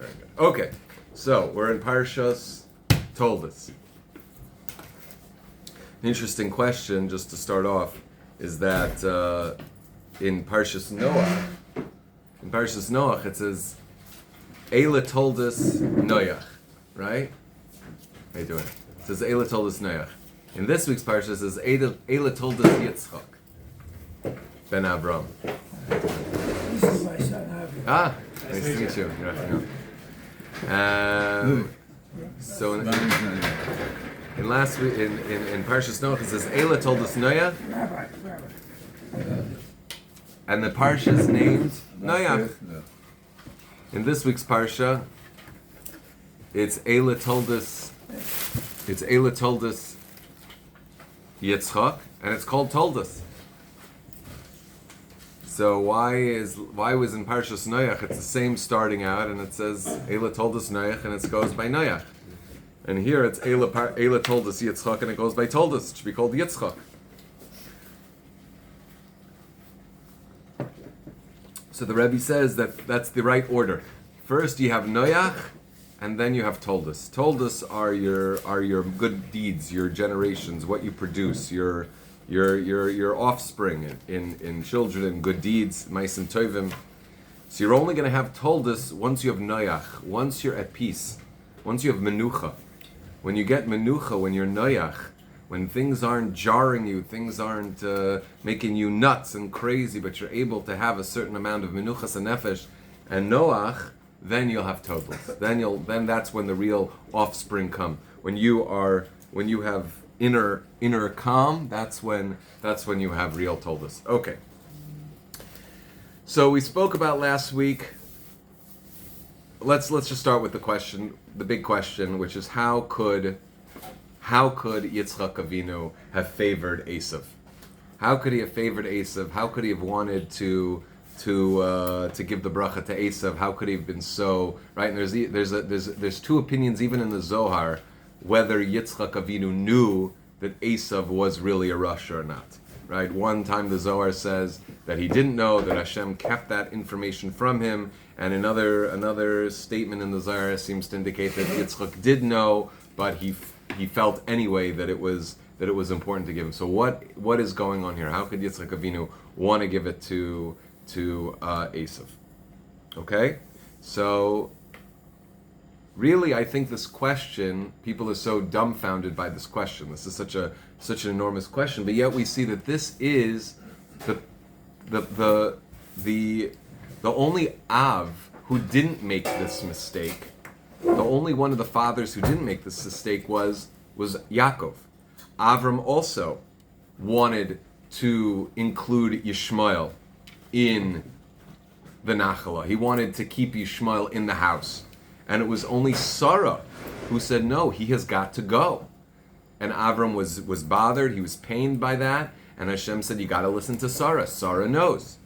Very good. Okay, so we're in Parshas Toldos. An interesting question, just to start off, is that in Parshas Noach, it says, Eila Toldos Noach, right? How you doing? It says, Eila Toldos Noach. In this week's Parsha, it says, Eila Toldos Yitzchak ben Avram. This is my son, Avi. Ah, nice to meet you. So in last week, in Parshas Noach, it says, Eila Toldos Noach, Rabbi. and the Parsha is named Noach. In this week's Parsha, it's Eila Toldos Yitzchak, and it's called Toldos. So why was in Parshas Noach it's the same starting out, and it says Eila Toldos Noach, and it goes by Noach, and here it's Eila Toldos Yitzchak, and it goes by Toldos. It should be called Yitzchak. So the Rebbe says that that's the right order. First you have Noach, and then you have Toldos. Toldos are your good deeds, your generations, what you produce, your offspring in children and good deeds, Ma'asim Tovim. So you're only going to have Toldos once you have Noach, once you're at peace, once you have Menucha. When you get Menucha, when you're Noach, when things aren't jarring you, things aren't making you nuts and crazy, but you're able to have a certain amount of Menuchas and Nefesh and Noach, then you'll have Toldos. Then that's when the real offspring come. When you have inner calm, that's when you have real Toldos. Okay. So we spoke about last week. Let's just start with the big question, which is how could Yitzchak Avinu have favored Esav? How could he have favored Esav? How could he have wanted to give the bracha to Esav? How could he have been so right? And there's two opinions even in the Zohar whether Yitzchak Avinu knew that Esav was really a Rasha or not. Right? One time the Zohar says that he didn't know, that Hashem kept that information from him, and another statement in the Zohar seems to indicate that Yitzchak did know, but he felt anyway that it was important to give him. So what is going on here? How could Yitzchak Avinu want to give it to Esav? Okay, so really, I think this question, people are so dumbfounded by this question. This is such an enormous question, but yet we see that this is the only Av who didn't make this mistake. The only one of the fathers who didn't make this mistake was Yaakov. Avram also wanted to include Yishmael in the Nachala. He wanted to keep Yishmael in the house. And it was only Sarah who said, no, he has got to go. And Avram was bothered, he was pained by that, and Hashem said, you got to listen to Sarah. Sarah knows.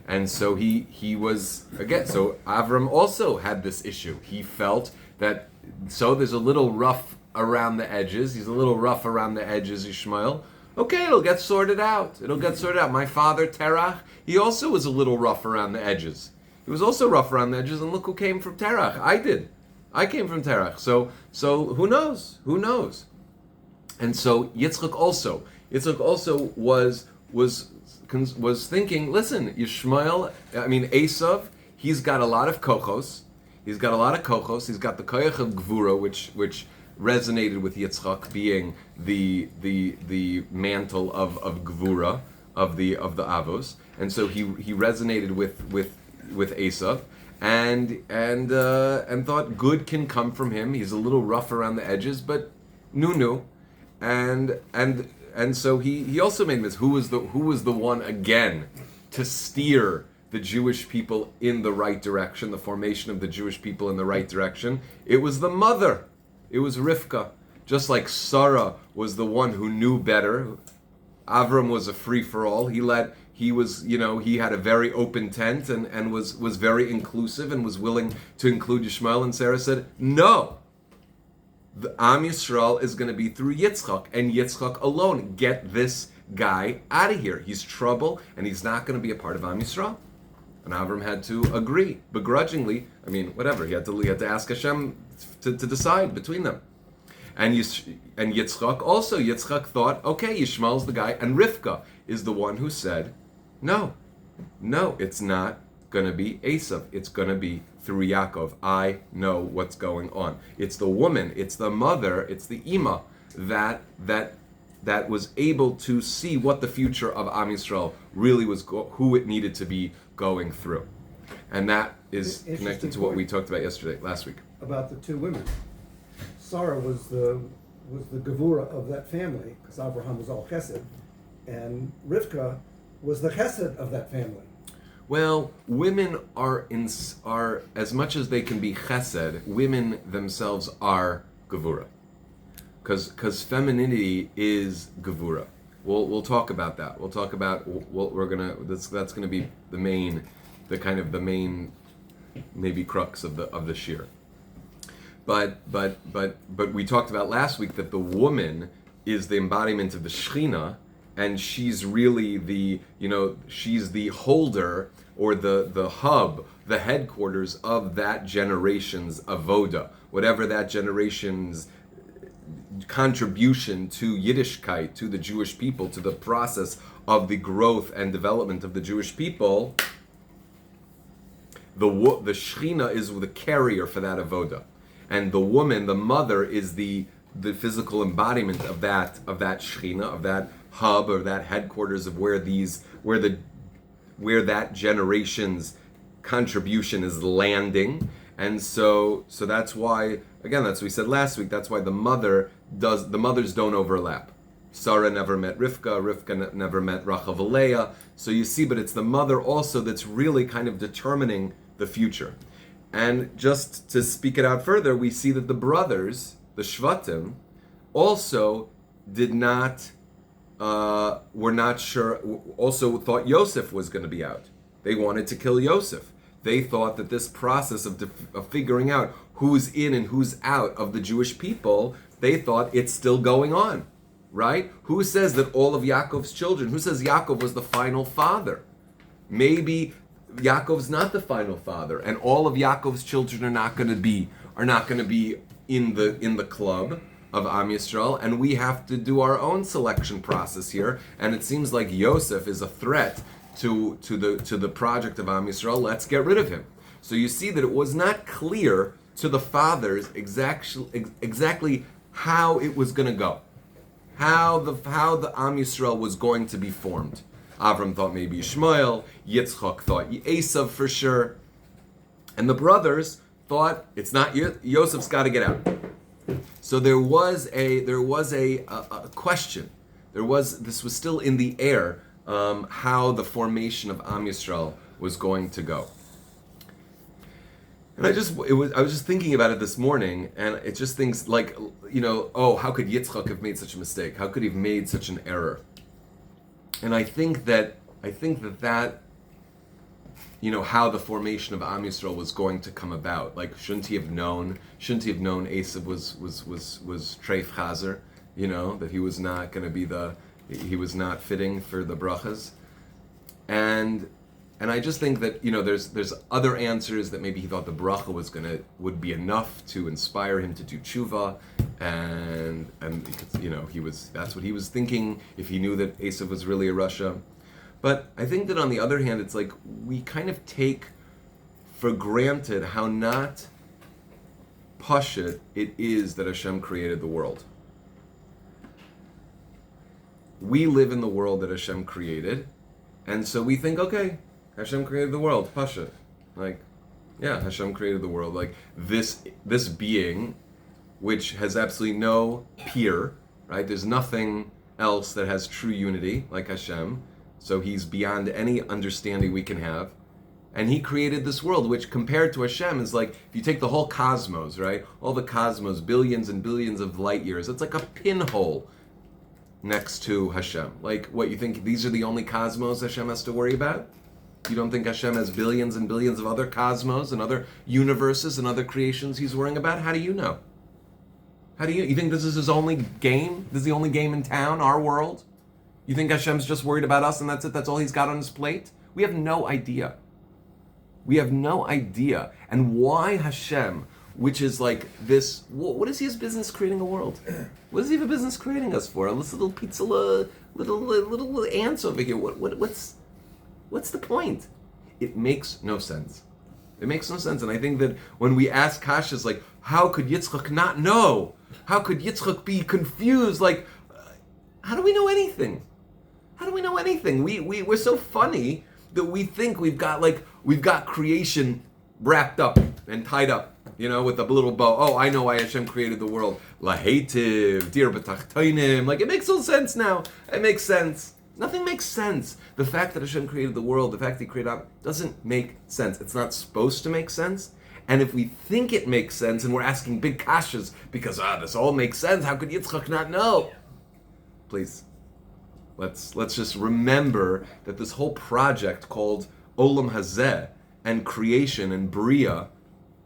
And so he was, again, so Avram also had this issue. He felt that, so there's a little rough around the edges. He's a little rough around the edges, Ishmael. Okay, it'll get sorted out. My father, Terach, he also was a little rough around the edges. He was also rough around the edges, and look who came from Terach. I did. I came from Terach. So who knows? Who knows? And so Yitzchak also was thinking, listen, Esav, he's got a lot of kochos. He's got the koyach of gvura, which resonated with Yitzchak, being the mantle of gvura of the avos, and so he resonated with Esav, and thought good can come from him. He's a little rough around the edges, but nu, and so he also made this. Who was the one again to steer the Jewish people in the right direction, the formation of the Jewish people in the right direction? It was the mother. It was Rivka. Just like Sarah was the one who knew better, Avram was a free-for-all. He had a very open tent and was very inclusive and was willing to include Yishmael, and Sarah said, no, the Am Yisrael is going to be through Yitzchak, and Yitzchak alone. Get this guy out of here. He's trouble, and he's not going to be a part of Am Yisrael. And Avram had to agree begrudgingly. I mean, whatever. He had to ask Hashem to decide between them. And Yitzchak also. Yitzchak thought, okay, Yishmael's the guy, and Rivka is the one who said, no, it's not going to be Esav. It's going to be through Yaakov. I know what's going on. It's the woman. It's the mother. It's the Ima that was able to see what the future of Am Yisrael really was, who it needed to be going through. And that is connected to what we talked about last week. About the two women. Sarah was the Gevura of that family, because Abraham was all Chesed, and Rivka was the Chesed of that family. Well, women are as much as they can be Chesed, women themselves are Gevura. Because femininity is Gevura. We'll talk about that. We'll talk about that's gonna be the main maybe crux of the shir. But we talked about last week that the woman is the embodiment of the Shechina, and she's really she's the holder or the hub, the headquarters of that generation's avoda, whatever that generation's contribution to Yiddishkeit, to the Jewish people, to the process of the growth and development of the Jewish people. The Shechina is the carrier for that avoda, and the woman, the mother, is the physical embodiment of that Shechina, of that hub or that headquarters of where that generation's contribution is landing. And so that's why, again, that's what we said last week, that's why the mothers don't overlap. Sarah never met Rivka never met Rachel and Leah. So you see, but it's the mother also that's really kind of determining the future. And just to speak it out further, we see that the brothers, the Shvatim, also were not sure, also thought Yosef was going to be out. They wanted to kill Yosef. They thought that this process of figuring out who's in and who's out of the Jewish people, they thought it's still going on, right? Who says that all of Yaakov's children, who says Yaakov was the final father? Maybe Yaakov's not the final father, and all of Yaakov's children are not going to be in the club of Am Yisrael, and we have to do our own selection process here. And it seems like Yosef is a threat to the project of Am Yisrael. Let's get rid of him. So you see that it was not clear to the fathers exactly how it was going to go, how the Am Yisrael was going to be formed. Avram thought maybe Ishmael, Yitzchak thought Esav for sure, and the brothers thought it's not Yosef's got to get out. So there was a question. This was still in the air. How the formation of Am Yisrael was going to go, and I was just thinking about it this morning, and it just things like, how could Yitzchak have made such a mistake? How could he have made such an error? And I think that how the formation of Am Yisrael was going to come about. Like, shouldn't he have known Esav was treif chazer, that he was not going to be he was not fitting for the brachas, and I just think that there's other answers that maybe he thought the bracha would be enough to inspire him to do tshuva, and that's what he was thinking if he knew that Esav was really a rasha. But I think that on the other hand, it's like we kind of take for granted how not pashut it is that Hashem created the world. We live in the world that Hashem created, and so we think, okay, Hashem created the world, pashut. Like, yeah, Hashem created the world. Like, this being, which has absolutely no peer, right? There's nothing else that has true unity like Hashem, so he's beyond any understanding we can have. And he created this world, which compared to Hashem is like, if you take the whole cosmos, right? All the cosmos, billions and billions of light years, it's like a pinhole next to Hashem. Like, what, you think these are the only cosmos Hashem has to worry about? You don't think Hashem has billions and billions of other cosmos and other universes and other creations he's worrying about? How do you know? You think this is his only game? This is the only game in town, our world? You think Hashem's just worried about us and that's it? That's all he's got on his plate? We have no idea. We have no idea. And why Hashem, which is like this, what is his business creating a world? What is he have a business creating us for? This little pizza, little ants over here. What's the point? It makes no sense. It makes no sense. And I think that when we ask kashas like, how could Yitzchak not know? How could Yitzchak be confused? Like, how do we know anything? How do we know anything? We're so funny that we think we've got creation wrapped up and tied up, with a little bow. Oh, I know why Hashem created the world. Lahetiv, dir b'tachtainim. Like, it makes no sense now. It makes sense. Nothing makes sense. The fact that Hashem created the world, the fact that He created Adam, doesn't make sense. It's not supposed to make sense. And if we think it makes sense, and we're asking big kashas because this all makes sense, how could Yitzchak not know? Please, let's just remember that this whole project called Olam Hazeh and creation and Bria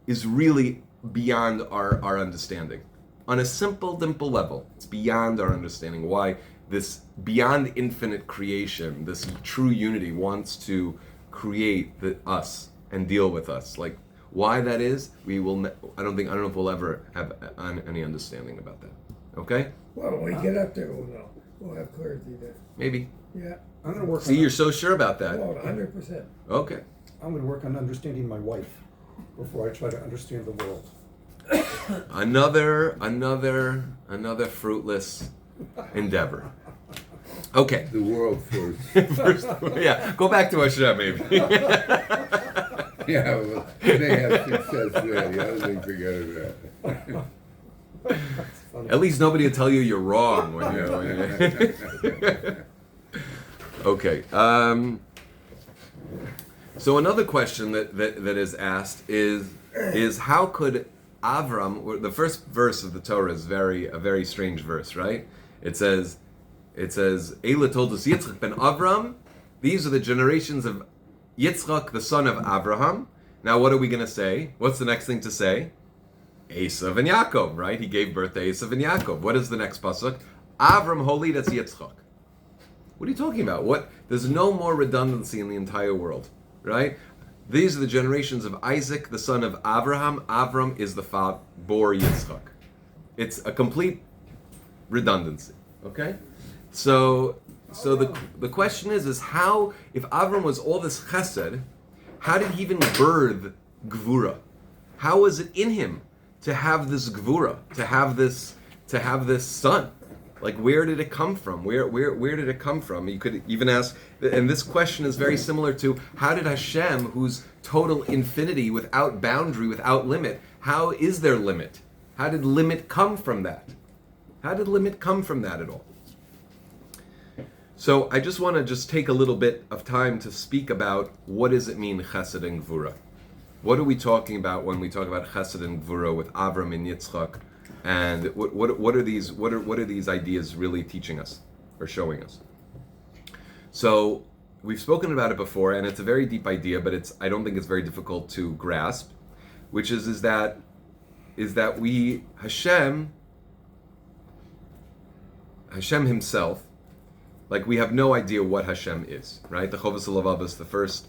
is really beyond our understanding. On a simple, dimple level, it's beyond our understanding. Why this beyond infinite creation, this true unity wants to create us and deal with us. Like, why that is, I don't know if we'll ever have any understanding about that. Okay? Well, when we get up there, we'll know. We'll have clarity there. Maybe. Yeah. I'm going to work See, you're so sure about that. Well, 100%. Okay. I'm going to work on understanding my wife before I try to understand the world. Another fruitless endeavor. Okay. The world first. First, yeah, go back to Hashem, maybe. Yeah, well, they have success there. The other thing, forget about. At least nobody will tell you you're wrong when you. Okay. So another question that is asked is how could Avram? The first verse of the Torah is a very strange verse, right? It says, Eila Toldos Yitzchak ben Avram. These are the generations of Yitzchak, the son of Abraham. Now, what are we going to say? What's the next thing to say? Esav and Yaakov, right? He gave birth to Esav and Yaakov. What is the next pasuk? Avram holidas Yitzchak. What are you talking about? What? There's no more redundancy in the entire world, right? These are the generations of Isaac, the son of Abraham. Avram is the father, bore Yitzchak. It's a complete redundancy, okay? So the question is how, if Avram was all this chesed, how did he even birth gvura? How was it in him to have this gvura, to have this son? Like, where did it come from? Where did it come from? You could even ask, and this question is very similar to, how did Hashem, who's total infinity, without boundary, without limit, how is there limit? How did limit come from that? How did limit come from that at all? So I just want to take a little bit of time to speak about what does it mean chesed and gvura. What are we talking about when we talk about chesed and gvura with Avram and Yitzchak? And what are these ideas really teaching us or showing us? So we've spoken about it before, and it's a very deep idea, but I don't think it's very difficult to grasp, which is that we Hashem Himself, like, we have no idea what Hashem is, right? The Chovos HaLevavos, the first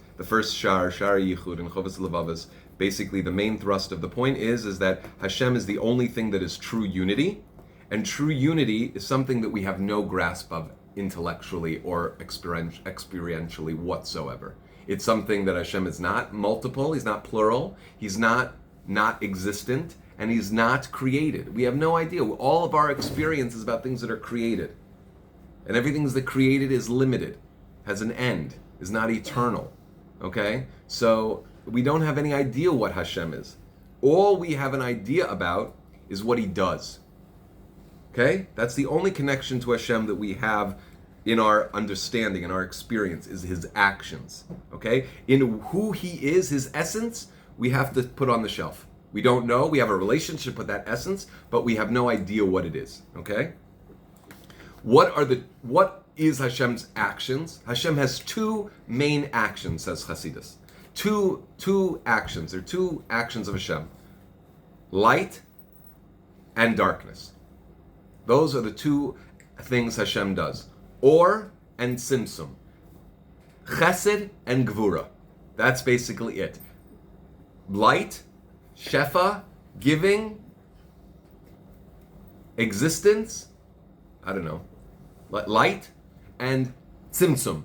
Shar Yichud and Chovos HaLevavos, basically the main thrust of the point is that Hashem is the only thing that is true unity, and true unity is something that we have no grasp of intellectually or experientially whatsoever. It's something that Hashem is not multiple, He's not plural, He's not existent, and He's not created. We have no idea. All of our experience is about things that are created. And everything that created is limited, has an end, is not eternal. Okay? So we don't have any idea what Hashem is. All we have an idea about is what He does. Okay? That's the only connection to Hashem that we have in our understanding, in our experience, is His actions. Okay? In who He is, His essence, we have to put on the shelf. We don't know. We have a relationship with that essence, but we have no idea what it is. Okay? What is Hashem's actions? Hashem has two main actions, says Hasidus. Two actions. There are two actions of Hashem. Light and darkness. Those are the two things Hashem does. Or and Simsum. Chesed and Gvura. That's basically it. light, shefa, giving, existence, I don't know, light, and tzimtzum,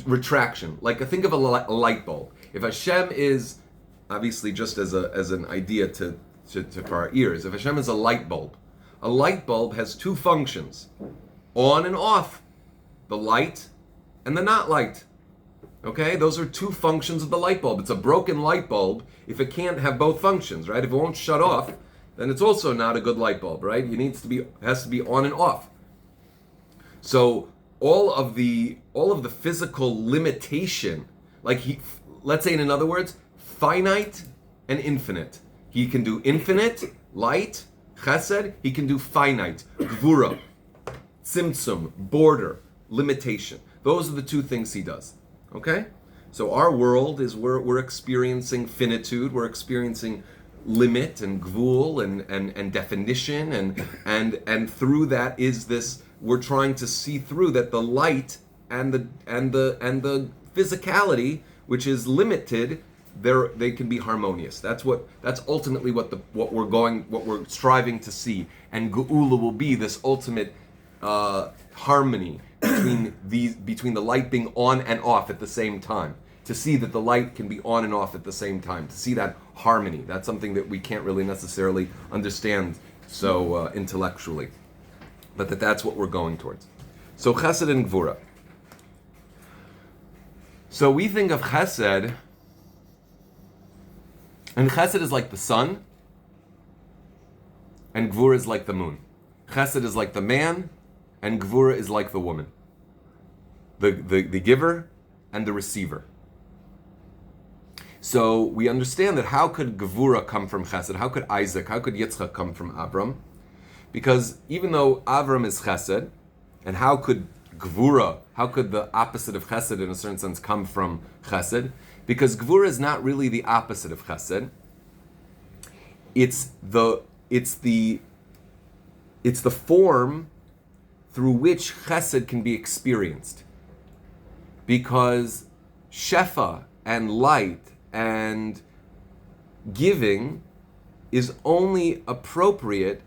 retraction. Like, think of a light bulb. If Hashem is, obviously just as an idea to for our ears, if Hashem is a light bulb has two functions, on and off, the light and the not light. Okay, those are two functions of the light bulb. It's a broken light bulb if it can't have both functions, right? If it won't shut off, then it's also not a good light bulb, right? It has to be on and off. So all of the physical limitation, let's say in other words, finite and infinite. He can do infinite, light, chesed. He can do finite, gvura, tzimtzum, border, limitation. Those are the two things he does. Okay? So our world is we're experiencing finitude, we're experiencing limit and gvul and definition and through that is this, we're trying to see through that the light and the physicality, which is limited, they can be harmonious. That's ultimately what we're striving to see. And Geula will be this ultimate harmony between the light being on and off at the same time. To see that the light can be on and off at the same time. To see that harmony. That's something that we can't really necessarily understand so intellectually. But that's what we're going towards. So chesed and gvura. So we think of chesed, and chesed is like the sun, and gvura is like the moon. Chesed is like the man, and gvura is like the woman. The giver and the receiver. So we understand that how could gvura come from chesed? How could Isaac, how could Yitzchak come from Avram? Because even though Avram is chesed, and how could gvura, how could the opposite of chesed in a certain sense come from chesed? Because gvura is not really the opposite of chesed. It's the form through which chesed can be experienced. Because shefa and light and giving is only appropriate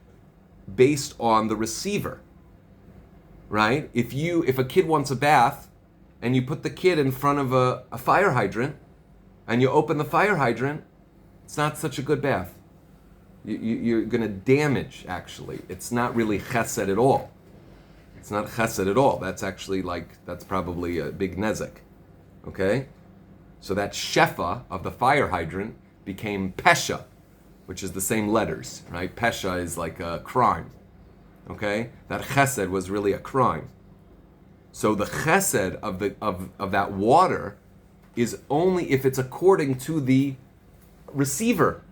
based on the receiver, right? If a kid wants a bath and you put the kid in front of a fire hydrant and you open the fire hydrant, it's not such a good bath. You're going to damage, actually. It's not really chesed at all. It's not chesed at all. That's actually that's probably a big nezek, okay? So that shefa of the fire hydrant became pesha, which is the same letters, right? Pesha is like a crime, okay? That chesed was really a crime. So the chesed of that water is only if it's according to the receiver.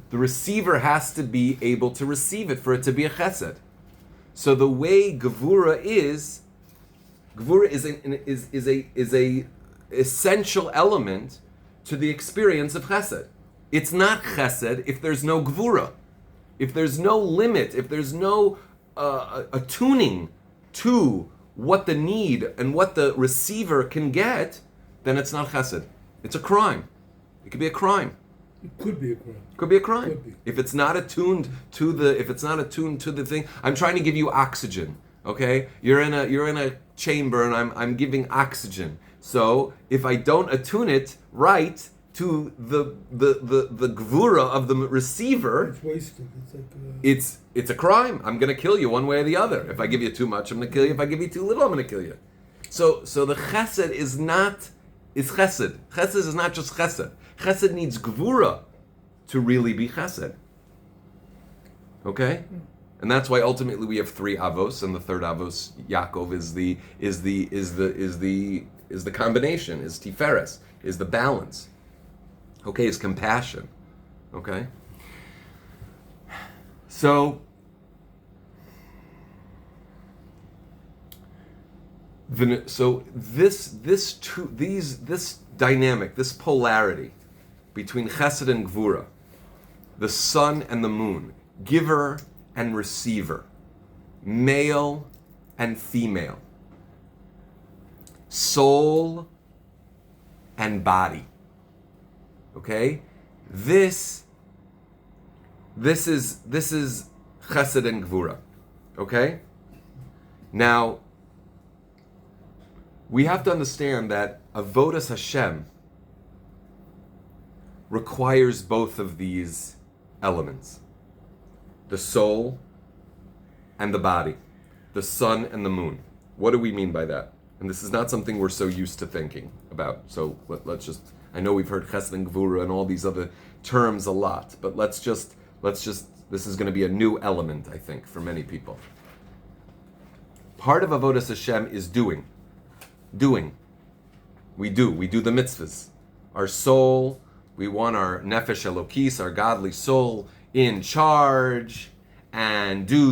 The receiver has to be able to receive it for it to be a chesed. So the way gevura is a essential element to the experience of chesed. It's not chesed if there's no gevura, if there's no limit, if there's no attuning to what the need and what the receiver can get, then it's not chesed. It's a crime. It could be a crime. It could be a crime. Could be a crime. Could be. If it's not attuned to the thing. I'm trying to give you oxygen. Okay? You're in a chamber and I'm giving oxygen. So if I don't attune it right to the gvura of the receiver, It's wasted. It's like it's a crime. I'm gonna kill you one way or the other. If I give you too much, I'm gonna kill you. If I give you too little, I'm gonna kill you. So the chesed is chesed. Chesed is not just chesed. Chesed needs gvura to really be chesed. Okay? And that's why ultimately we have three avos, and the third avos, Yaakov, is the combination, is tiferes, is the balance. Okay, is compassion. Okay? So this dynamic, this polarity between chesed and gvura, the sun and the moon, giver and receiver, male and female, soul and body. Okay? This is chesed and gvura. Okay? Now, we have to understand that avodas Hashem requires both of these elements. The soul and the body. The sun and the moon. What do we mean by that? And this is not something we're so used to thinking about. So let's just, I know we've heard chesed and gvura and all these other terms a lot, but let's just, this is going to be a new element, I think, for many people. Part of avodas Hashem is doing. We do the mitzvahs. Our soul, we want our nefesh elokis, our godly soul, in charge, and do,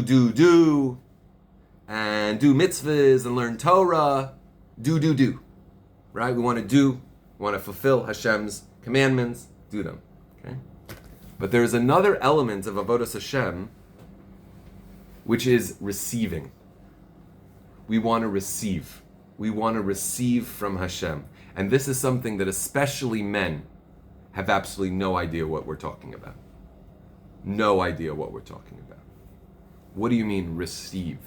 and do mitzvahs and learn Torah, do. Right? We want to fulfill Hashem's commandments, do them. Okay? But there is another element of avodas Hashem, which is receiving. We want to receive. We want to receive from Hashem. And this is something that especially men have absolutely no idea what we're talking about. No idea what we're talking about. What do you mean receive?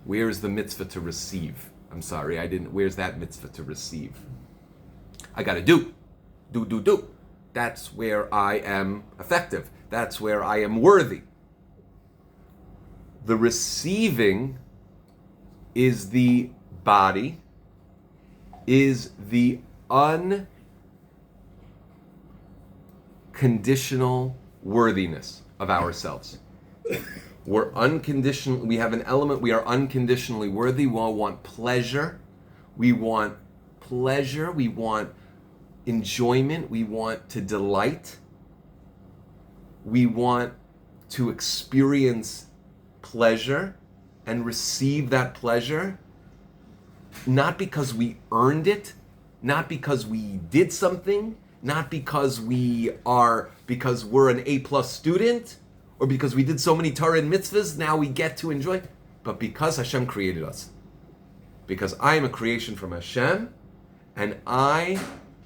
Where is the mitzvah to receive? I'm sorry, where's that mitzvah to receive? I gotta do. That's where I am effective. That's where I am worthy. The receiving is the body, is the unconditional worthiness of ourselves. We're unconditional. We have an element. We are unconditionally worthy. We all want pleasure. We want enjoyment. We want to delight. We want to experience pleasure and receive that pleasure, not because we earned it, not because we did something, not because we're an A+ student, or because we did so many Torah and mitzvahs, now we get to enjoy, but because Hashem created us. Because I am a creation from Hashem, and I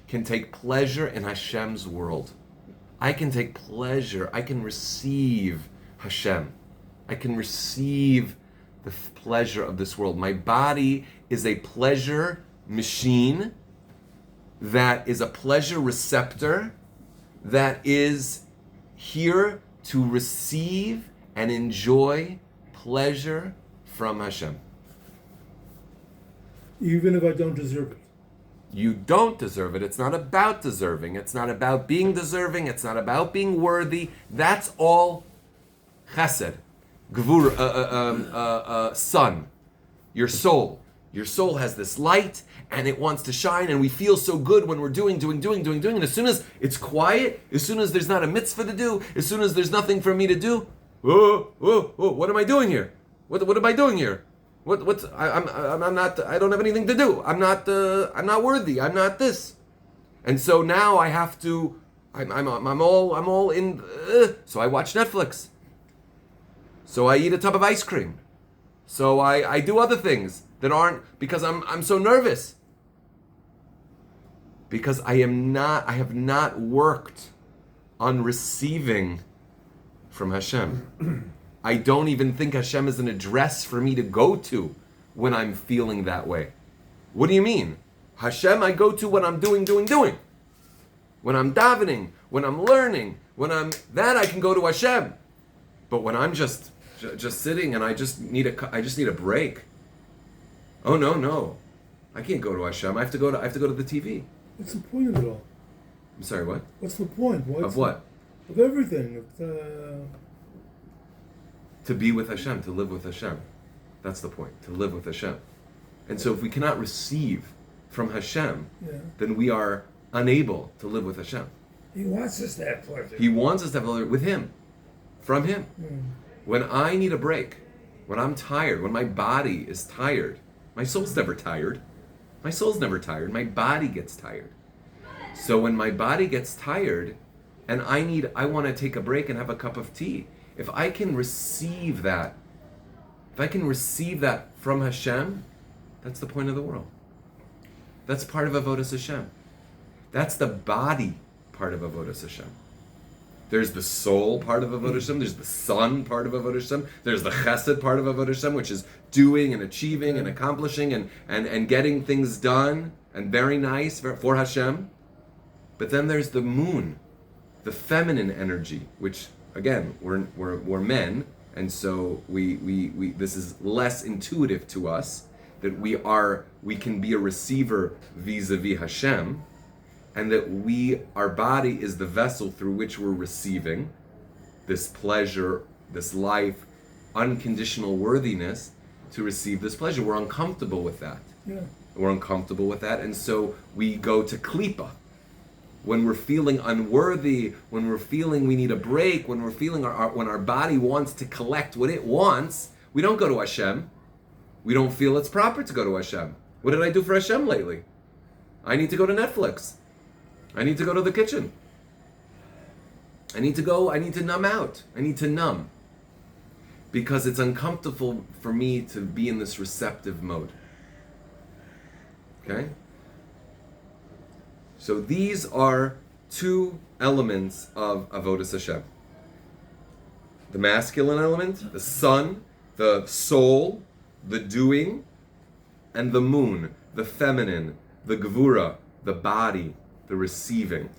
can take pleasure in Hashem's world. I can take pleasure, I can receive Hashem. I can receive the pleasure of this world. My body is a pleasure machine that is a pleasure receptor that is here to receive and enjoy pleasure from Hashem. Even if I don't deserve it. You don't deserve it. It's not about deserving. It's not about being deserving. It's not about being worthy. That's all chesed, gvur, sun, your soul. Your soul has this light, and it wants to shine, and we feel so good when we're doing. And as soon as it's quiet, as soon as there's not a mitzvah to do, as soon as there's nothing for me to do, what am I doing here? What am I doing here? I'm not. I don't have anything to do. I'm not worthy. I'm not this. And so now I have to. I'm all in. So I watch Netflix. So I eat a tub of ice cream. So I do other things that aren't, because I'm so nervous. Because I have not worked on receiving from Hashem. I don't even think Hashem is an address for me to go to when I'm feeling that way. What do you mean? Hashem I go to when I'm doing. When I'm davening, when I'm learning, that I can go to Hashem. But when I'm just sitting and I just need a break. Oh no. I can't go to Hashem. I have to go to the TV. What's the point of it all? I'm sorry, what? What's the point? Of what? Of everything. To be with Hashem, to live with Hashem. That's the point, to live with Hashem. And so if we cannot receive from Hashem, then we are unable to live with Hashem. He wants us to have pleasure. He wants us to have pleasure with Him, from Him. When I need a break, when I'm tired, when my body is tired, my soul's never tired. My soul's never tired. My body gets tired. So when my body gets tired, and I want to take a break and have a cup of tea, if I can receive that from Hashem, that's the point of the world. That's part of avodas Hashem. That's the body part of Avodas Hashem. There's the soul part of Avodas Hashem. There's the sun part of Avodas Hashem. There's the chesed part of Avodas Hashem, which is doing and achieving and accomplishing and getting things done and very nice for Hashem. But then there's the moon, the feminine energy, which again we're men, and so we this is less intuitive to us that we can be a receiver vis-a-vis Hashem. And that our body is the vessel through which we're receiving this pleasure, this life, unconditional worthiness to receive this pleasure. We're uncomfortable with that. Yeah. We're uncomfortable with that, and so we go to klipa. When we're feeling unworthy, when we're feeling we need a break, when we're feeling when our body wants to collect what it wants, we don't go to Hashem. We don't feel it's proper to go to Hashem. What did I do for Hashem lately? I need to go to Netflix. I need to go to the kitchen. I need to numb out. I need to numb. Because it's uncomfortable for me to be in this receptive mode. Okay? So these are two elements of Avodas Hashem. The masculine element, the sun, the soul, the doing, and the moon, the feminine, the gevura, the body, the receiving.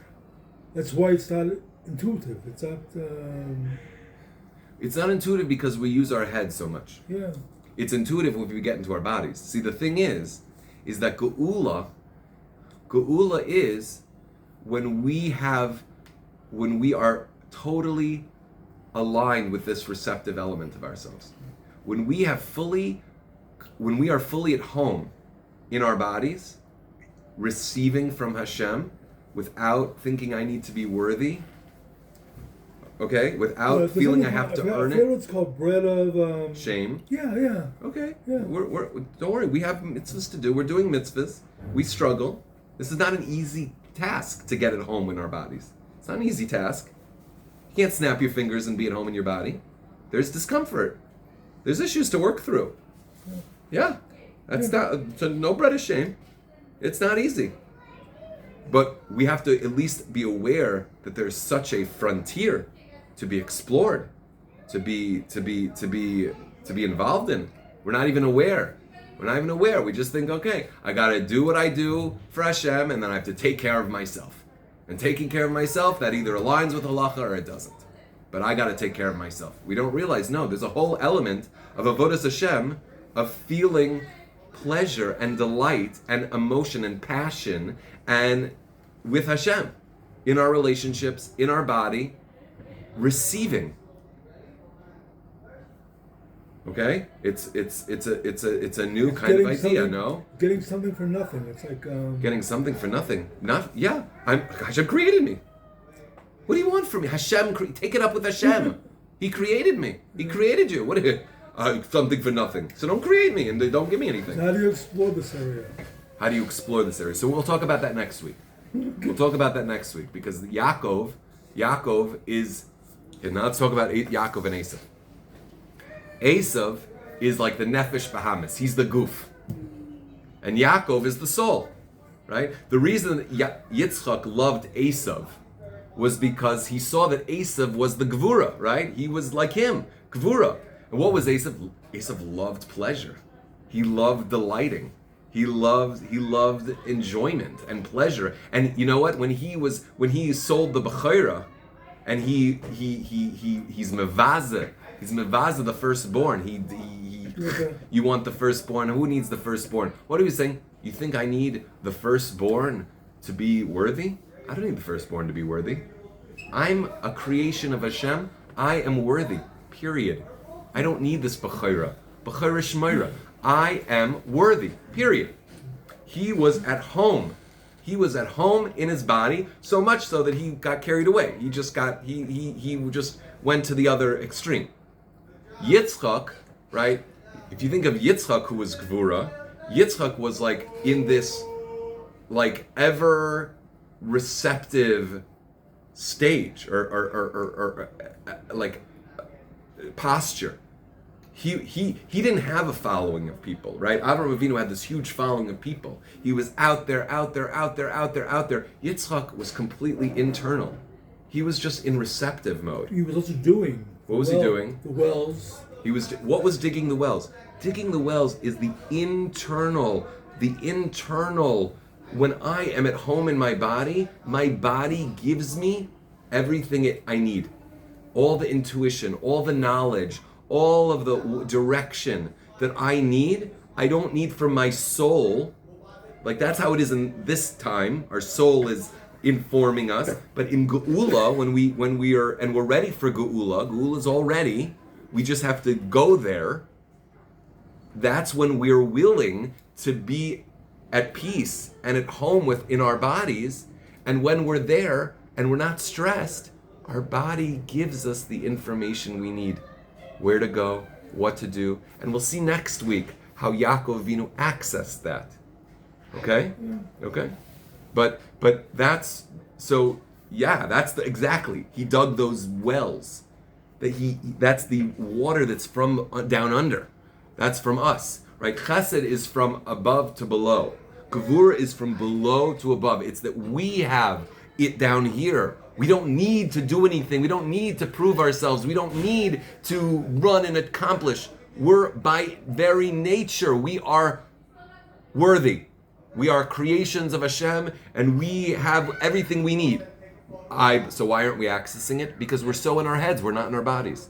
That's why it's not intuitive. It's not. It's not intuitive because we use our head so much. Yeah. It's intuitive when we get into our bodies. See, the thing is that geula is when we are totally aligned with this receptive element of ourselves. When we are fully at home in our bodies, receiving from Hashem without thinking I need to be worthy, okay? Without feeling I have to earn I it. It's called bread of Shame. Yeah. Okay. Yeah. We're don't worry. We have mitzvahs to do. We're doing mitzvahs. We struggle. This is not an easy task to get at home in our bodies. It's not an easy task. You can't snap your fingers and be at home in your body. There's discomfort. There's issues to work through. Yeah. That's not so no bread of shame. It's not easy. But we have to at least be aware that there's such a frontier to be explored, to be involved in. We're not even aware. We just think, okay, I gotta do what I do for Hashem, and then I have to take care of myself. And taking care of myself, that either aligns with halacha or it doesn't. But I gotta take care of myself. We don't realize, no, there's a whole element of avodas Hashem, of feeling pleasure and delight and emotion and passion and with Hashem in our relationships, in our body, receiving. Okay, it's a new kind of idea, no? Getting something for nothing. It's like getting something for nothing. Hashem created me. What do you want from me? Hashem, take it up with Hashem. He created me. He created you. What? Something for nothing. So don't create me and don't give me anything. How do you explore this area? How do you explore this area? So we'll talk about that next week. Because Yaakov is, and now let's talk about Yaakov and Esav. Esav is like the nefesh bahamas. He's the goof. And Yaakov is the soul, right? The reason that Yitzchak loved Esav was because he saw that Esav was the gevura, right? He was like him, gevura. And what was Esav? Esav loved pleasure. He loved delighting. He loved enjoyment and pleasure. And you know what? When he sold the bechira, and he's mevaza the firstborn. You want the firstborn. Who needs the firstborn? What are you saying? You think I need the firstborn to be worthy? I don't need the firstborn to be worthy. I'm a creation of Hashem. I am worthy. Period. I don't need this bechira. Bechira shmeira. I am worthy. Period. He was at home. He was at home in his body, so much so that he got carried away. He just went to the other extreme. Yitzchak, right? If you think of Yitzchak, who was Gvura, Yitzchak was like in this like ever receptive stage or like posture. He didn't have a following of people, right? Avraham Avinu had this huge following of people. He was out there. Yitzchak was completely internal. He was just in receptive mode. He was also doing. What was he doing? The wells. What was digging the wells? Digging the wells is the internal. When I am at home in my body gives me everything I need. All the intuition, all the knowledge, all of the direction that I need, I don't need from my soul. Like that's how it is in this time. Our soul is informing us. But in Geula, when we are and we're ready for Geula's all ready. We just have to go there. That's when we're willing to be at peace and at home within our bodies. And when we're there and we're not stressed, our body gives us the information we need. Where to go, what to do. And we'll see next week how Yaakov Avinu accessed that. Okay? Okay? But that's, so yeah, exactly. He dug those wells. That's the water that's from down under. That's from us, right? Chesed is from above to below. Gevurah is from below to above. It's that we have it down here. We don't need to do anything. We don't need to prove ourselves. We don't need to run and accomplish. We're by very nature, we are worthy. We are creations of Hashem, and we have everything we need. So why aren't we accessing it? Because we're so in our heads, we're not in our bodies.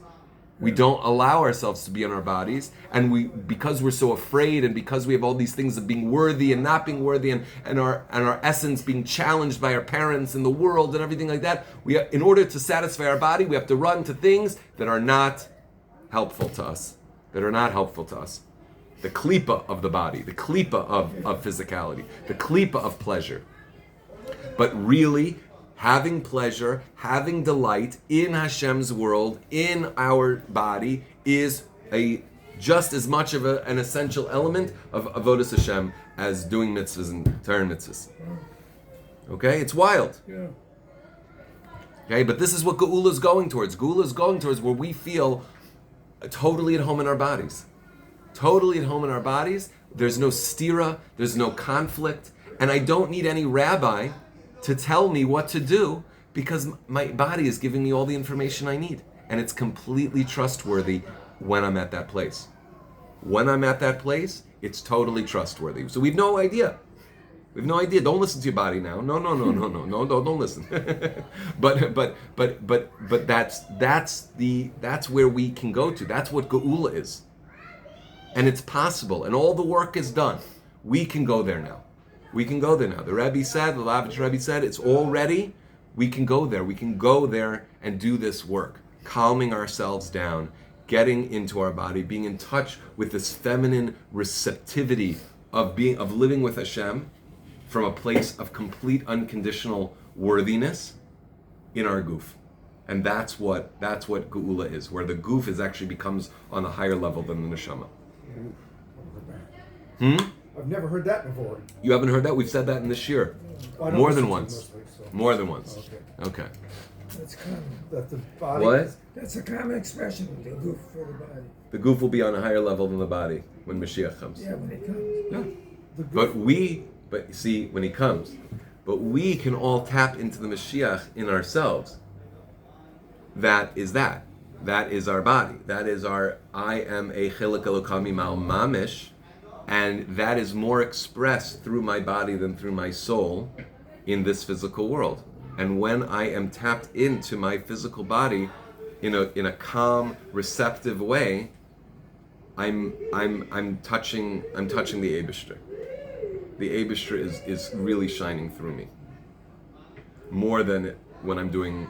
We don't allow ourselves to be in our bodies, and because we're so afraid, and because we have all these things of being worthy and not being worthy, and our essence being challenged by our parents and the world and everything like that, in order to satisfy our body, we have to run to things that are not helpful to us. The klipa of the body, the klipa of physicality, the klipa of pleasure. But really, having pleasure, having delight in Hashem's world, in our body, is just as much of an essential element of avodas Hashem as doing mitzvahs and Torah mitzvahs. Okay, it's wild. Yeah. Okay, but this is what Geula is going towards. Geula is going towards where we feel totally at home in our bodies. Totally at home in our bodies. There's no stira, there's no conflict, and I don't need any rabbi to tell me what to do, because my body is giving me all the information I need. And it's completely trustworthy when I'm at that place. When I'm at that place, it's totally trustworthy. So we have no idea. Don't listen to your body now. No, don't listen. but that's where we can go to. That's what Geula is. And it's possible. And all the work is done. We can go there now. The Rebbe said, the Lubavitcher Rebbe said, it's all ready. We can go there. We can go there and do this work. Calming ourselves down, getting into our body, being in touch with this feminine receptivity of living with Hashem from a place of complete unconditional worthiness in our goof. And that's what Geula is, where the goof actually becomes on a higher level than the neshama. I've never heard that before. You haven't heard that? We've said that in this year. More than once. More than once. Okay. That's common. That the body. What? That's a common expression. The goof for the body. The goof will be on a higher level than the body when Mashiach comes. Yeah, when it comes. Yeah. But see, when he comes, but we can all tap into the Mashiach in ourselves. That is our body. That is our I am a chilek elokami mal mamish. And that is more expressed through my body than through my soul in this physical world. And when I am tapped into my physical body in a calm, receptive way, I'm touching the Eibishter. The Eibishter is really shining through me. More than when I'm doing,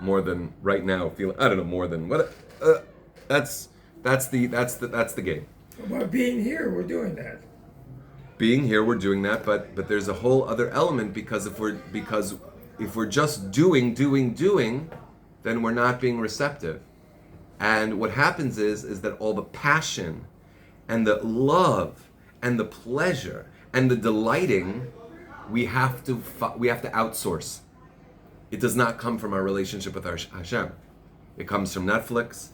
more than right now feeling. I don't know, more than what. That's the game. Well, being here, we're doing that. Being here, we're doing that, but there's a whole other element because if we're just doing, then we're not being receptive. And what happens is that all the passion and the love and the pleasure and the delighting, we have to outsource. It does not come from our relationship with our Hashem. It comes from Netflix.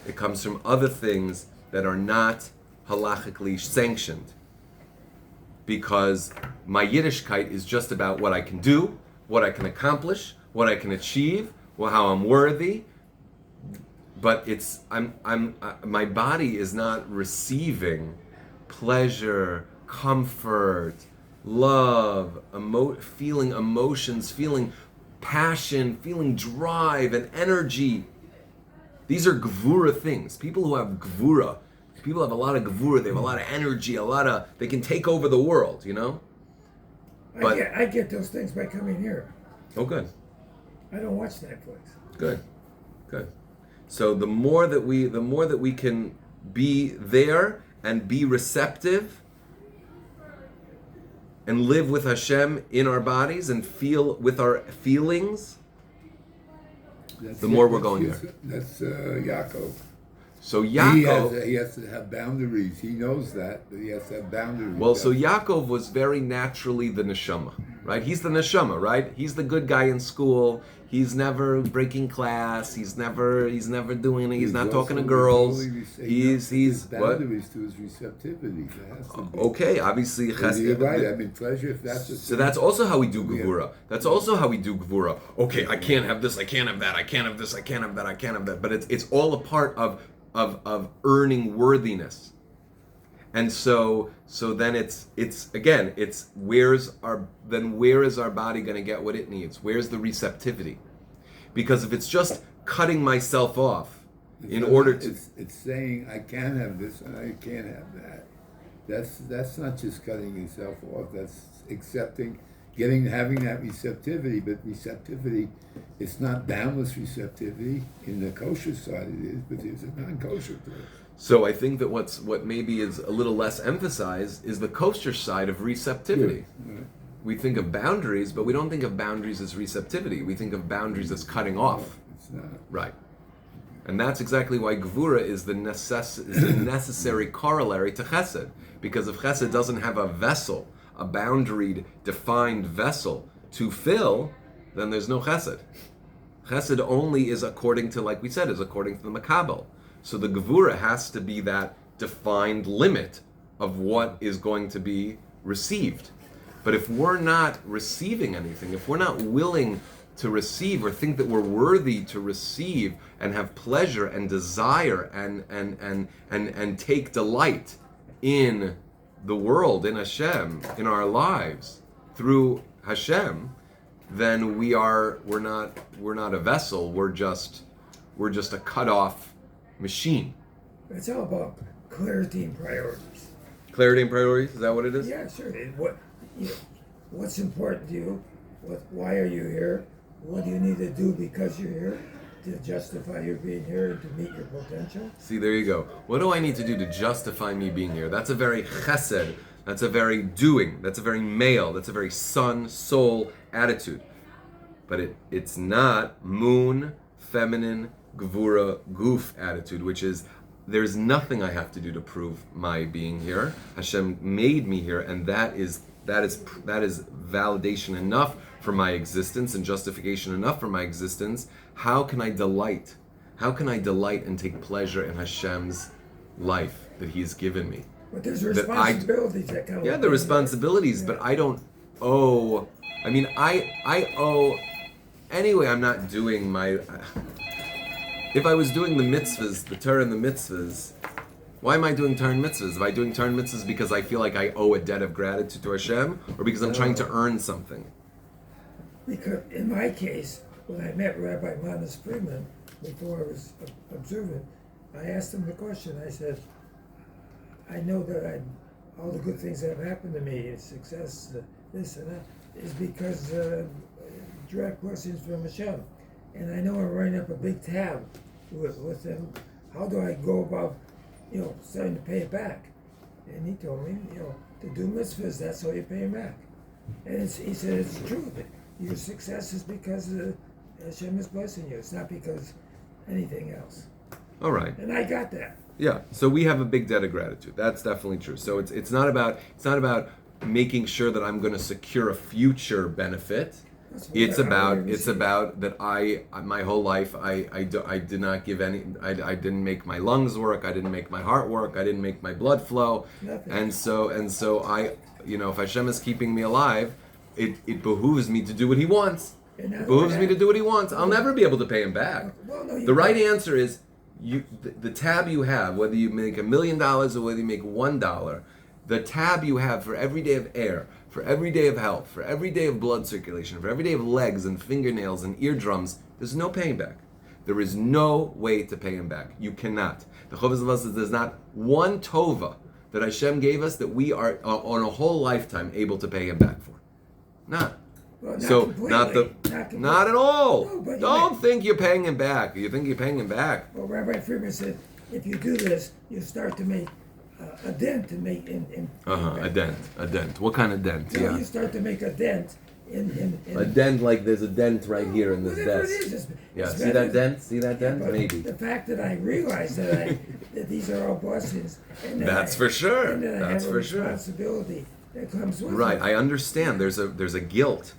It comes from other things that are not halachically sanctioned. Because my Yiddishkeit is just about what I can do, what I can accomplish, what I can achieve, how I'm worthy. But my body is not receiving pleasure, comfort, love, feeling emotions, feeling passion, feeling drive and energy. These are gvura things. People who have gvura, people have a lot of gvura, they have a lot of energy, they can take over the world, you know? But, I get those things by coming here. Oh, good. I don't watch Netflix. Good. So the more that we can be there and be receptive and live with Hashem in our bodies and feel with our feelings, the more we're going there. That's Yaakov. So Yaakov, he has to have boundaries. He knows that, but he has to have boundaries. well, so Yaakov was very naturally the neshama, right? He's the neshama, right? He's the good guy in school. He's never breaking class. He's never doing it. He's not talking to girls. He's boundaries to his receptivity. There has to be. Okay, obviously. You're right. I mean, pleasure. If that's So that's also how we do gevura. That's also how we do gevura. Okay, I can't have this. I can't have that. I can't have this. I can't have that. I can't have that. But it's all a part of earning worthiness. And so then it's where is our body going to get what it needs? Where's the receptivity? Because if it's just cutting myself off it's saying I can have this and I can't have that. That's not just cutting yourself off. That's accepting, having that receptivity. But receptivity, it's not boundless receptivity. In the kosher side it is, but there's a non-kosher place. So I think that what maybe is a little less emphasized is the kosher side of receptivity. Yeah. We think of boundaries, but we don't think of boundaries as receptivity. We think of boundaries as cutting off. It's not. Right. And that's exactly why gevura is the necessary corollary to chesed. Because if chesed doesn't have a vessel, a boundaried, defined vessel to fill, then there's no chesed. Chesed only is according to, like we said, is according to the makabel. So the gevura has to be that defined limit of what is going to be received. But if we're not receiving anything, if we're not willing to receive or think that we're worthy to receive and have pleasure and desire and take delight in the world, in Hashem, in our lives through Hashem, then we're not a vessel. We're just a cut off machine. It's all about clarity and priorities. Clarity and priorities, is that what it is? Yeah, sure. What's important to you? Why are you here? What do you need to do because you're here to justify your being here and to meet your potential? See, there you go. What do I need to do to justify me being here? That's a very chesed, that's a very doing, that's a very male, that's a very son, soul attitude. But it's not moon, feminine, gvura, goof attitude, which is there's nothing I have to do to prove my being here. Hashem made me here, and that is validation enough for my existence and justification enough for my existence. How can I delight? How can I delight and take pleasure in Hashem's life that He's given me? But there's responsibilities that come. Yeah, the responsibilities, but I don't owe. I mean, I owe. Anyway, I'm not doing my. If I was doing the mitzvahs, the Torah and the mitzvahs, why am I doing Torah and mitzvahs? Am I doing Torah and mitzvahs because I feel like I owe a debt of gratitude to Hashem, or because I'm trying to earn something? Because in my case, when I met Rabbi Manas Friedman, before I was observant, I asked him the question. I said, I know that all the good things that have happened to me, success, this and that, is because direct questions from Hashem. And I know I'm writing up a big tab with them. How do I go about, starting to pay it back? And he told me, to do mitzvahs, that's how you pay him back. And he said, it's true. That your success is because Hashem is blessing you. It's not because anything else. All right. And I got that. Yeah. So we have a big debt of gratitude. That's definitely true. So it's not about making sure that I'm going to secure a future benefit. That's what It's I about always it's say. about that my whole life I did not give any I didn't make my lungs work, I didn't make my heart work, I didn't make my blood flow, Nothing. and so I, if Hashem is keeping me alive, it behooves me to do what He wants. And It that's behooves what me to happened. do what He wants. I'll never be able to pay Him back. Well, no, you The right don't. answer is the tab you have, whether you make $1 million or whether you make $1, the tab you have for every day of air, for every day of health, for every day of blood circulation, for every day of legs and fingernails and eardrums, there's no paying back. There is no way to pay Him back. You cannot. The Chovos HaLevavos says there's not one tova that Hashem gave us that we are on a whole lifetime able to pay Him back for. Not. Well, not So completely. not at all. No, but you Don't make- think you're paying Him back. You think you're paying Him back. Well, Rabbi Friedman said, if you do this, you start to make a dent in A dent. What kind of dent? You know, Yeah. you start to make a dent in A dent like there's a dent right here in this whatever desk. it is. Yeah, it's see better- that dent? See that dent? But Maybe. the fact that I realize that these are all blessings, and that That's for sure. and that I That's have a for sure. responsibility that comes with Right, it. I understand. There's a guilt.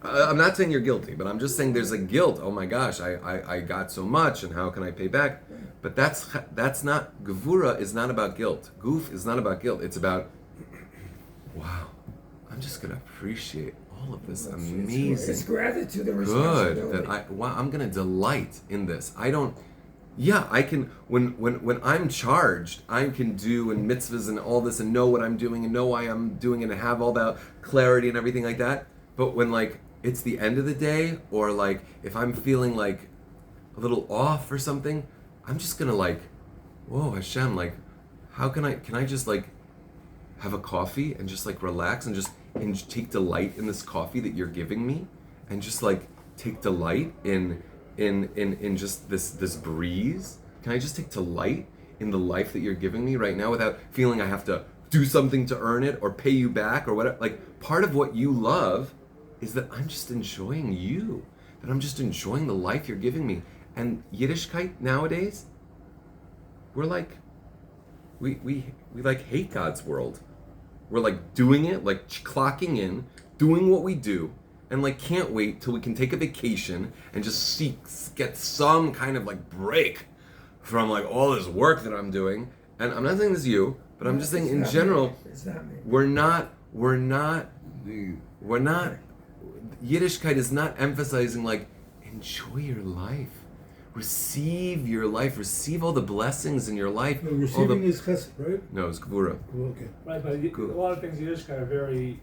I'm not saying you're guilty, but I'm just saying there's a guilt. Oh my gosh, I got so much, and how can I pay back? But that's not Gevura is not about guilt. Guf is not about guilt. It's about, wow, I'm just gonna appreciate all of this It's amazing gratitude and good responsibility. that I'm gonna delight in this. I can when I'm charged, I can do and mitzvahs and all this and know what I'm doing and know why I'm doing it and have all that clarity and everything like that. But when like it's the end of the day, or like if I'm feeling like a little off or something, I'm just gonna like, whoa, Hashem, like, how can I just like have a coffee and just like relax and take delight in this coffee that you're giving me, and just like take delight in just this breeze? Can I just take delight in the life that you're giving me right now without feeling I have to do something to earn it or pay you back or whatever? Like, part of what you love is that I'm just enjoying you, that I'm just enjoying the life you're giving me. And Yiddishkeit nowadays, we're like, we like hate God's world. We're like doing it, like clocking in, doing what we do, and like can't wait till we can take a vacation and just get some kind of like break from like all this work that I'm doing. And I'm not saying this is you, but I'm just saying It's in not general, me. It's not me. we're not. The- Yiddishkeit is not emphasizing like enjoy your life, receive your life, receive all the blessings in your life. No, all receiving the, is chesed, right? no, it's gevura. Oh, okay. Right, but Good. a lot of things Yiddishkeit are very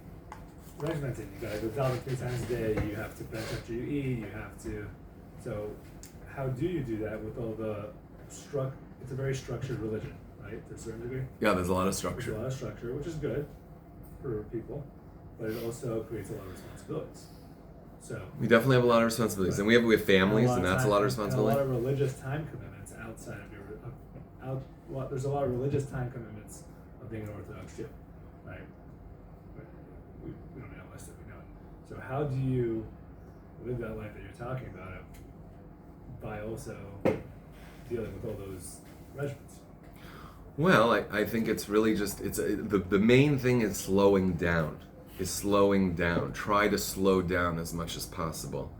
regimented. You gotta go daven 3 times a day, you have to bench after you eat, you have to. So, how do you do that with all the it's a very structured religion, right? To a certain degree. Yeah, there's a lot of There's a structure. lot of structure, which is good for people, but it also creates a lot of responsibilities. So, We definitely have a lot of responsibilities, and we have families, and that's a lot of responsibility. And a lot of religious time commitments outside of your there's a lot of religious time commitments of being an Orthodox Jew, right? But we don't know unless we know it. So how do you live that life that you're talking about by also dealing with all those regimens? Well, I think it's really just the main thing is slowing down. Try to slow down as much as possible,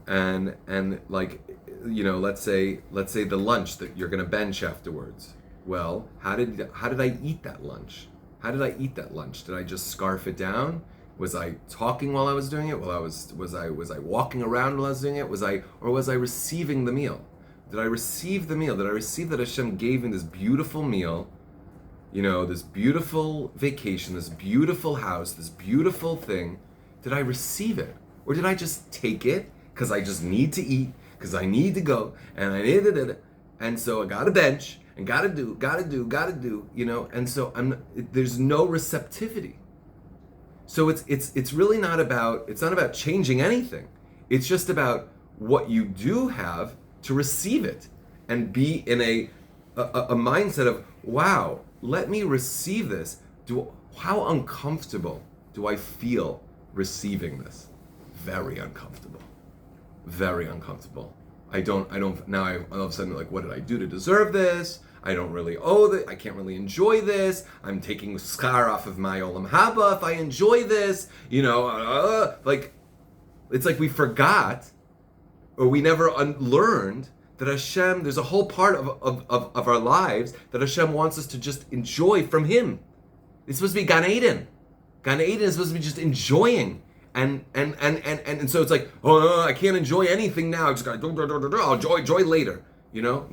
and like, let's say the lunch that you're gonna bench afterwards. Well, how did I eat that lunch? Did I just scarf it down? Was I talking while I was doing it? Was I walking around while I was doing it? Was I receiving the meal? Did I receive the meal? Did I receive that Hashem gave me this beautiful meal? This beautiful vacation, this beautiful house, this beautiful thing. Did I receive it? Or did I just take it because I just need to eat, because I need to go, and I needed it, and so I got a bench, and gotta do, and so there's no receptivity. So it's really not about changing anything. It's just about what you do have to receive it and be in a mindset of, wow, let me receive this. How uncomfortable do I feel receiving this? Very uncomfortable. Very uncomfortable. I don't now I all of a sudden like, what did I do to deserve this? I don't really owe this. I can't really enjoy this. I'm taking schar off of my olam haba if I enjoy this. Like, it's like we forgot, or we never learned that Hashem, there's a whole part of our lives that Hashem wants us to just enjoy from Him. It's supposed to be Gan Eden. Gan Eden is supposed to be just enjoying. And so it's like, I can't enjoy anything now. I just gotta I'll enjoy later. No.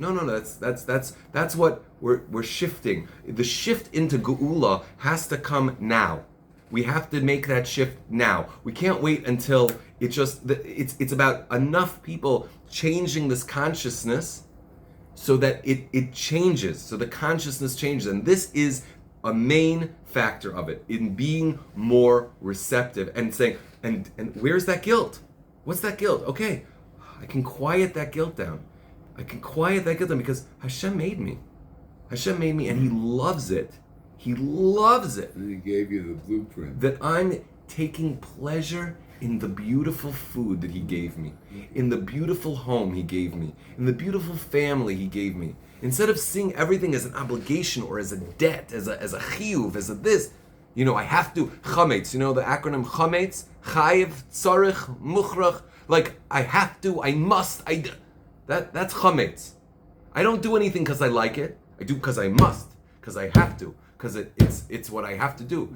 That's what we're shifting. The shift into Geula has to come now. We have to make that shift now. We can't wait until it's about enough people changing this consciousness so that it changes, so the consciousness changes. And this is a main factor of it, in being more receptive and saying, and where's that guilt? What's that guilt? Okay, I can quiet that guilt down. Because Hashem made me. Hashem made me, and He loves it. He loves it. And He gave you the blueprint. That I'm taking pleasure in the beautiful food that He gave me, in the beautiful home He gave me, in the beautiful family He gave me. Instead of seeing everything as an obligation or as a debt, as a chiyuv, as a this, I have to, chametz, the acronym chametz, chayiv, tzarich, muchrach, like I have to, I must, that's chametz. I don't do anything because I like it. I do because I must, because I have to, because it's what I have to do.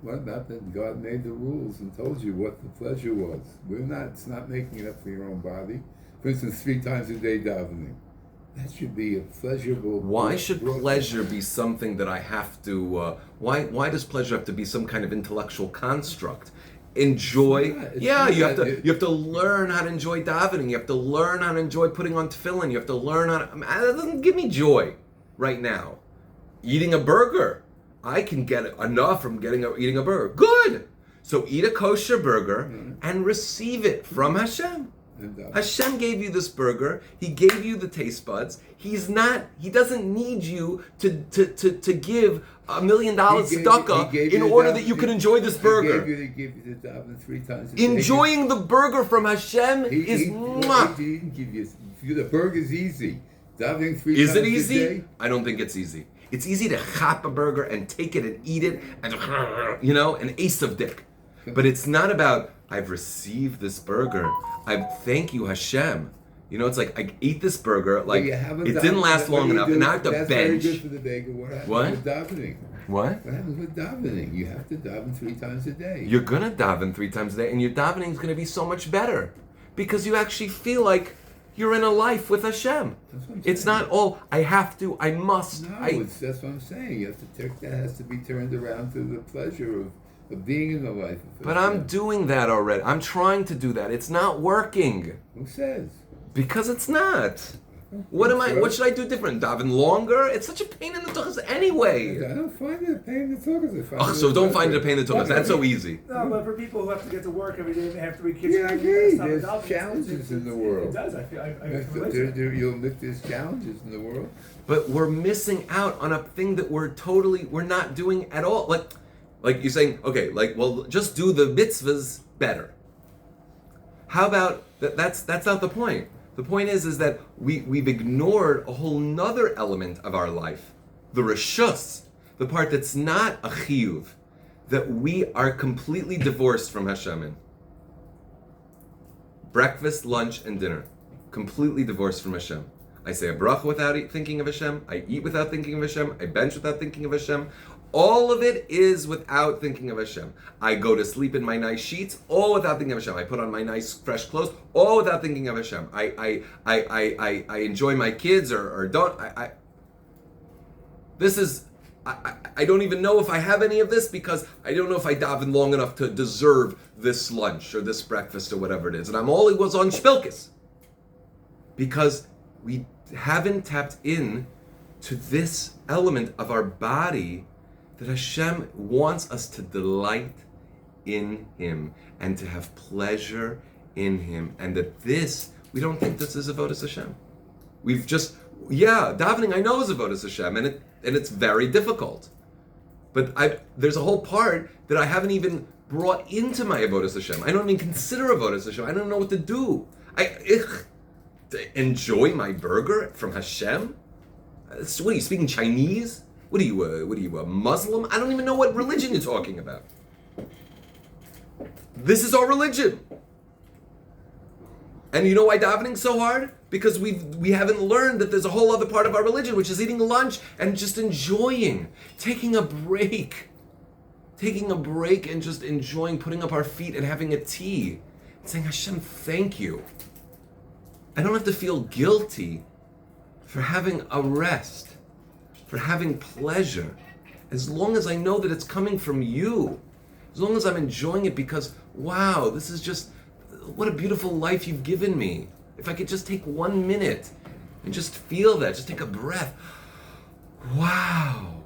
What about that? God made the rules and told you what the pleasure was. It's not making it up for your own body. For instance, 3 times a day davening. That should be a pleasurable. Why should pleasure be something that I have to? Why does pleasure have to be some kind of intellectual construct? Enjoy. You have to learn how to enjoy davening. You have to learn how to enjoy putting on tefillin. You have to learn how to. That doesn't give me joy right now. Eating a burger, I can get enough from eating a burger. Good. So eat a kosher burger and receive it from Hashem. Hashem gave you this burger. He gave you the taste buds. He doesn't need you to give $1 million tzedakah in order that you can enjoy this burger. He gave you the daven 3 times a day. Enjoying the burger from Hashem is mwah. He didn't give you the burger's easy. Davening 3 Is times it easy? a day. I don't think it's easy. It's easy to chop a burger and take it and eat it and an Esav dick. But it's not about, I've received this burger. Thank you, Hashem. It's like I ate this burger, like it didn't last long enough, and now I have to that's bench. Very good for the bagel. What happens with davening? What? What happens with davening? You have to daven 3 times a day. You're gonna daven 3 times a day, and your davening is gonna be so much better because you actually feel like you're in a life with Hashem. It's not all I have to, I must. No, that's what I'm saying. You have to that has to be turned around to the pleasure of being in the life of But Hashem. I'm doing that already. I'm trying to do that. It's not working. Who says? Because it's not. What should I do different? Daven longer? It's such a pain in the tuchus anyway. I don't find it a pain in the tuchus. So don't find it a pain in the tuchus. That's so easy. No, but for people who have to get to work every day and they have 3 kids, Yeah, I agree. There's challenges in the world. It does. I relate to that. There's challenges in the world. But we're missing out on a thing that we're not doing at all. Like you're saying, okay, just do the mitzvahs better. How about that's not the point. The point is that we've ignored a whole nother element of our life, the reshus, the part that's not a chiyuv, that we are completely divorced from Hashem in. Breakfast, lunch, and dinner, completely divorced from Hashem. I say a bracha without thinking of Hashem. I eat without thinking of Hashem. I bench without thinking of Hashem. All of it is without thinking of Hashem. I go to sleep in my nice sheets, all without thinking of Hashem. I put on my nice fresh clothes, all without thinking of Hashem. I enjoy my kids or don't. I don't even know if I have any of this because I don't know if I daven long enough to deserve this lunch or this breakfast or whatever it is. And I'm always on shpilkis. Because we haven't tapped in to this element of our body that Hashem wants us to delight in Him and to have pleasure in Him, and that we don't think this is avodas Hashem. We've just, davening I know is avodas Hashem, and it's very difficult. But there's a whole part that I haven't even brought into my avodas Hashem. I don't even consider avodas Hashem. I don't know what to do. To enjoy my burger from Hashem? What are you speaking Chinese? What are you, a Muslim? I don't even know what religion you're talking about. This is our religion. And you know why davening's so hard? Because we haven't learned that there's a whole other part of our religion, which is eating lunch and just enjoying, taking a break and just enjoying, putting up our feet and having a tea, and saying, Hashem, thank you. I don't have to feel guilty for having a rest, for having pleasure, as long as I know that it's coming from you, as long as I'm enjoying it because, wow, this is just, what a beautiful life you've given me. If I could just take 1 minute and just feel that, just take a breath. Wow.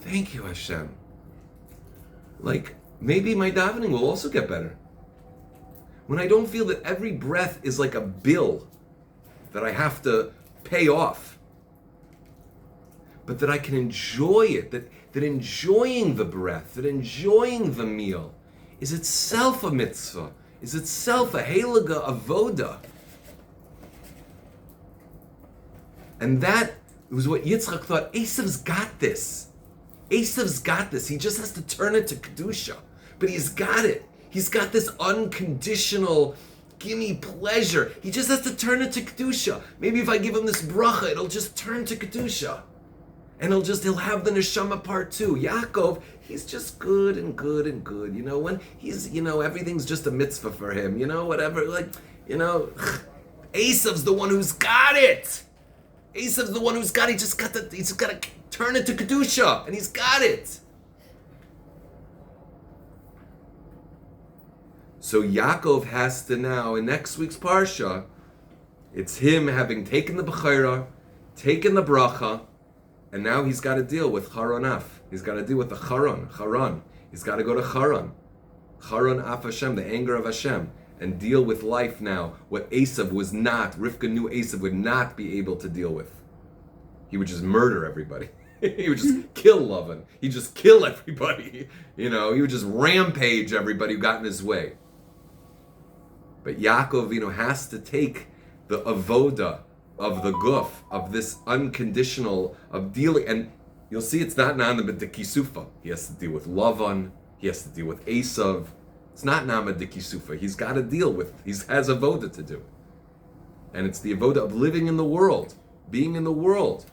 Thank you, Hashem. Like, maybe my davening will also get better. When I don't feel that every breath is like a bill that I have to pay off, but that I can enjoy it, that enjoying the breath, that enjoying the meal is itself a mitzvah, is itself a heilige avoda. And that was what Yitzchak thought. Esav's got this. Esav's got this. He just has to turn it to Kedusha. But he's got it. He's got this unconditional, gimme pleasure. He just has to turn it to Kedusha. Maybe if I give him this bracha, it'll just turn to Kedusha. And he'll have the neshama part too. Yaakov, he's just good and good and good. You know, when he's, everything's just a mitzvah for him. Whatever. Esav's the one who's got it. Esav's the one who's got it. He's just got to turn it to Kedusha. And he's got it. So Yaakov has to now, in next week's Parsha, it's him having taken the Bechira, taken the Bracha, and now he's got to deal with Charonaf. He's got to deal with the Charon. He's got to go to Charon. Charon af Hashem, the anger of Hashem, and deal with life now. What Esav was not, Rivka knew Esav would not be able to deal with. He would just murder everybody. He would just kill Lavan. He'd just kill everybody. He would just rampage everybody who got in his way. But Yaakov, has to take the avoda of the guf, of this unconditional, of dealing, and you'll see it's not Namad de Kisufa. He has to deal with Lavan, he has to deal with Esav. It's not Namad de Kisufa. He has avoda to do. And it's the avoda of living in the world, being in the world.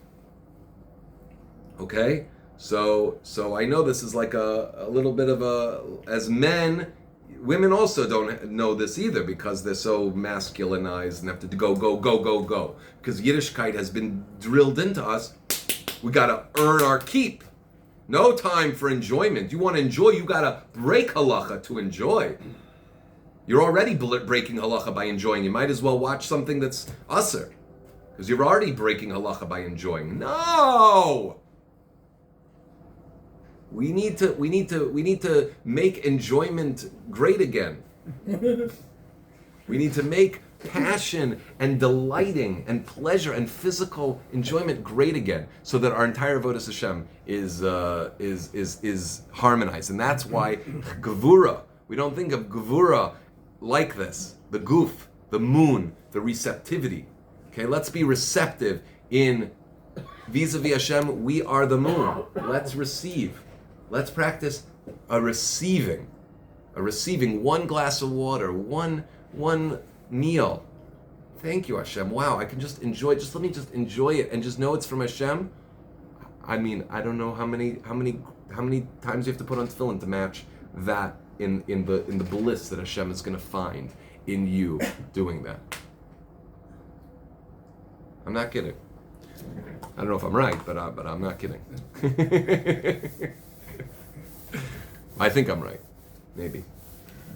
Okay? So I know this is like a little bit of as men, women also don't know this either because they're so masculinized and have to go. Because Yiddishkeit has been drilled into us. We got to earn our keep. No time for enjoyment. You want to enjoy, you got to break halacha to enjoy. You're already breaking halacha by enjoying. You might as well watch something that's usher. Because you're already breaking halacha by enjoying. No! We need to make enjoyment great again. We need to make passion and delighting and pleasure and physical enjoyment great again, so that our entire avodas Hashem is harmonized. And that's why gevura. We don't think of gevura like this. The goof, the moon, the receptivity. Okay, let's be receptive in vis-a-vis Hashem. We are the moon. Let's receive. Let's practice a receiving. One glass of water, one meal. Thank you, Hashem. Wow, I can just enjoy. Just let me just enjoy it and just know it's from Hashem. I mean, I don't know how many times you have to put on tefillin to match that in the bliss that Hashem is going to find in you doing that. I'm not kidding. I don't know if I'm right, but I'm not kidding. I think I'm right. Maybe.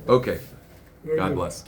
Okay. God bless.